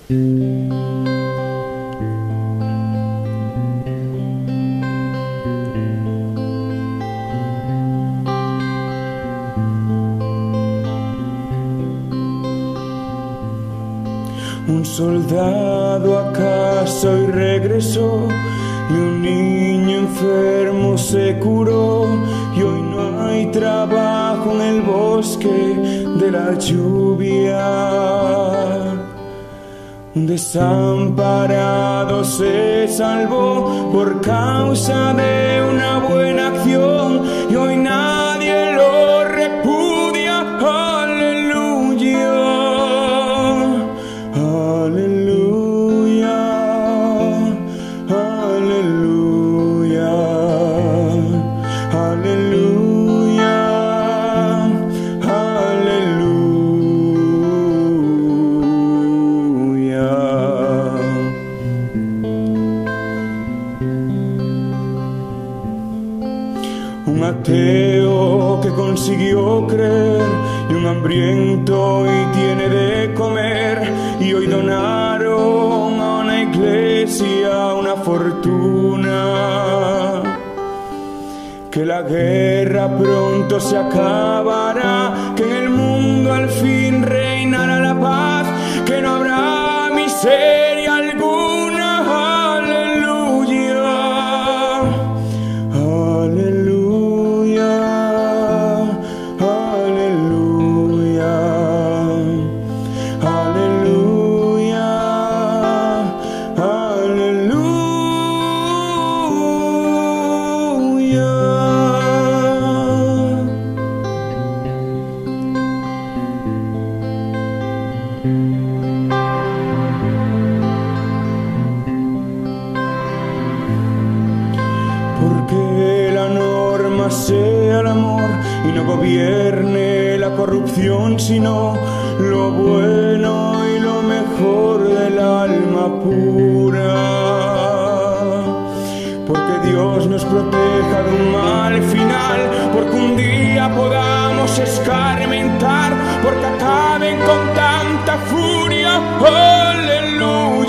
Un soldado a casa y regresó, y un niño enfermo se curó, y hoy no hay trabajo en el bosque de la lluvia. Un desamparado se salvó por causa de una buena acción, y hoy nadie lo repudia. Aleluya, aleluya, aleluya, aleluya, aleluya. Un ateo que consiguió creer, y un hambriento y tiene de comer, y hoy donaron a una iglesia una fortuna. Que la guerra pronto se acabará, que en el mundo al fin reinará la paz, que no habrá miseria alguna. Aleluya, aleluya, aleluya, aleluya, aleluya. Porque la norma sea el amor y no gobierne la corrupción, sino lo bueno y lo mejor del alma pura. Porque Dios nos proteja de un mal final, porque un día podamos escarmentar, porque acaben con tanta furia. Aleluya.